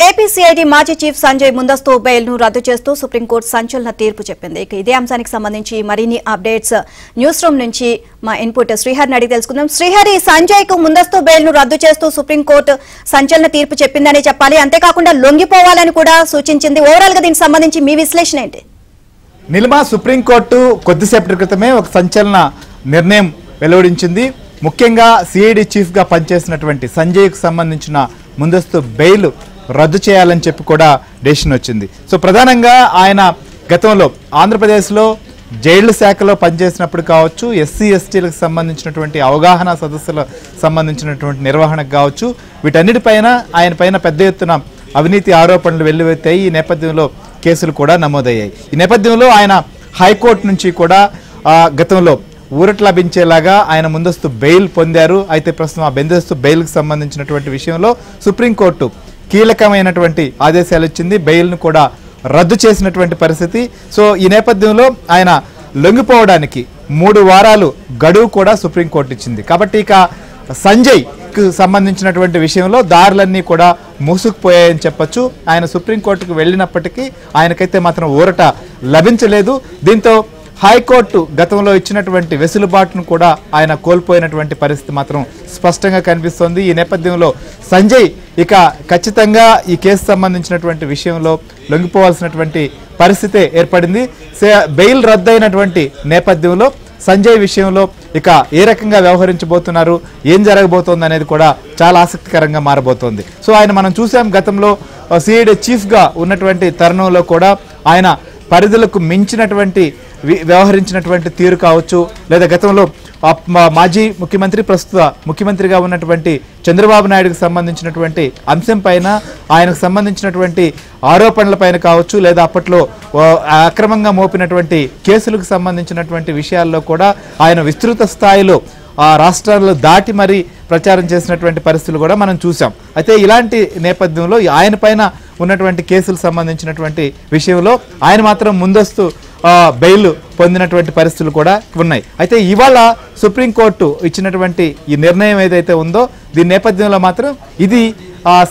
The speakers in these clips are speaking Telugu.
ఏపీసీఐడీ మాజీ చీఫ్ సంజయ్ ముందస్తు బెయిల్ ను రద్దు చేస్తూ సుప్రీంకోర్టు సంచలన తీర్పు చెప్పింది. ఇదే అంశానికి సంబంధించి మరిన్ని అప్డేట్స్ న్యూస్ రూమ్ నుంచి మా ఇన్పుట్ శ్రీహరిని అడిగి తెలుసుకుందాం. శ్రీహరి, సంజయ్ కు ముందస్తు బెయిల్ ను రద్దు చేస్తూ సుప్రీంకోర్టు సంచలన తీర్పు చెప్పిందని చెప్పాలి. అంతేకాకుండా లొంగిపోవాలని కూడా సూచించింది. ఓవరాల్ గా దీనికి సంబంధించి మీ విశ్లేషణ ఏంటి? నిల్మా, సుప్రీంకోర్టు కొద్దిసేపటి క్రితమే ఒక సంచలన నిర్ణయం వెలువడించింది. ముఖ్యంగా సిఐడి చీఫ్ గా పనిచేసినటువంటి సంజయ్ కు సంబంధించిన ముందస్తు బెయిల్ రద్దు చేయాలని చెప్పి కూడా డెసిషన్ వచ్చింది. సో ప్రధానంగా ఆయన గతంలో ఆంధ్రప్రదేశ్లో జైళ్ల శాఖలో పనిచేసినప్పుడు కావచ్చు, ఎస్సీ ఎస్టీలకు సంబంధించినటువంటి అవగాహన సదస్సులకు సంబంధించినటువంటి నిర్వహణకు కావచ్చు, వీటన్నిటిపైన ఆయన పైన పెద్ద ఎత్తున అవినీతి ఆరోపణలు వెల్లువెత్తాయి. ఈ నేపథ్యంలో కేసులు కూడా నమోదయ్యాయి. ఈ నేపథ్యంలో ఆయన హైకోర్టు నుంచి కూడా గతంలో ఊరట లభించేలాగా ఆయన ముందస్తు బెయిల్ పొందారు. అయితే ప్రస్తుతం ఆ ముందస్తు బెయిల్కి సంబంధించినటువంటి విషయంలో సుప్రీంకోర్టు కీలకమైనటువంటి ఆదేశాలు ఇచ్చింది. బెయిల్ను కూడా రద్దు చేసినటువంటి పరిస్థితి. సో ఈ నేపథ్యంలో ఆయన లొంగిపోవడానికి 3 వారాలు గడువు కూడా సుప్రీంకోర్టు ఇచ్చింది. కాబట్టి ఇక సంజయ్కు సంబంధించినటువంటి విషయంలో దారులన్నీ కూడా మూసుకుపోయాయని చెప్పొచ్చు. ఆయన సుప్రీంకోర్టుకు వెళ్ళినప్పటికీ ఆయనకైతే మాత్రం ఊరట లభించలేదు. దీంతో హైకోర్టు గతంలో ఇచ్చినటువంటి వెసులుబాటును కూడా ఆయన కోల్పోయినటువంటి పరిస్థితి మాత్రం స్పష్టంగా కనిపిస్తోంది. ఈ నేపథ్యంలో సంజయ్ ఇక ఖచ్చితంగా ఈ కేసు సంబంధించినటువంటి విషయంలో లొంగిపోవాల్సినటువంటి పరిస్థితే ఏర్పడింది. బెయిల్ రద్దయినటువంటి నేపథ్యంలో సంజయ్ విషయంలో ఇక ఏ రకంగా వ్యవహరించబోతున్నారు, ఏం జరగబోతోంది అనేది కూడా చాలా ఆసక్తికరంగా మారబోతోంది. సో ఆయన మనం చూసాం, గతంలో సిఐడి చీఫ్గా ఉన్నటువంటి తరుణంలో కూడా ఆయన పరిధులకు మించినటువంటి వ్యవహరించినటువంటి తీరు కావచ్చు, లేదా గతంలో మాజీ ముఖ్యమంత్రి ప్రస్తుత ముఖ్యమంత్రిగా ఉన్నటువంటి చంద్రబాబు నాయుడుకు సంబంధించినటువంటి అంశం పైన, ఆయనకు సంబంధించినటువంటి ఆరోపణల పైన కావచ్చు, లేదా అప్పట్లో అక్రమంగా మోపినటువంటి కేసులకు సంబంధించినటువంటి విషయాల్లో కూడా ఆయన విస్తృత స్థాయిలో రాష్ట్రాల్లో దాటి మరీ ప్రచారం చేసినటువంటి పరిస్థితులు కూడా మనం చూసాం. అయితే ఇలాంటి నేపథ్యంలో ఆయన పైన ఉన్నటువంటి కేసులకు సంబంధించినటువంటి విషయంలో ఆయన మాత్రం ముందస్తు బెయిల్ పొందినటువంటి పరిస్థితులు కూడా ఉన్నాయి. అయితే ఇవాళ సుప్రీంకోర్టు ఇచ్చినటువంటి ఈ నిర్ణయం ఏదైతే ఉందో దీని నేపథ్యంలో మాత్రం ఇది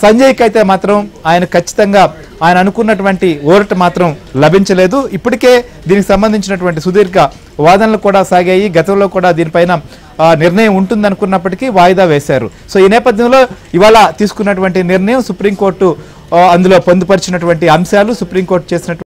సంజయ్కి అయితే మాత్రం ఆయన ఖచ్చితంగా ఆయన అనుకున్నటువంటి ఊరట మాత్రం లభించలేదు. ఇప్పటికే దీనికి సంబంధించినటువంటి సుదీర్ఘ వాదనలు కూడా సాగాయి. గతంలో కూడా దీనిపైన నిర్ణయం ఉంటుందనుకున్నప్పటికీ వాయిదా వేశారు. సో ఈ నేపథ్యంలో ఇవాళ తీసుకున్నటువంటి నిర్ణయం సుప్రీంకోర్టు అందులో పొందుపరిచినటువంటి అంశాలు, సుప్రీంకోర్టు చేసినటువంటి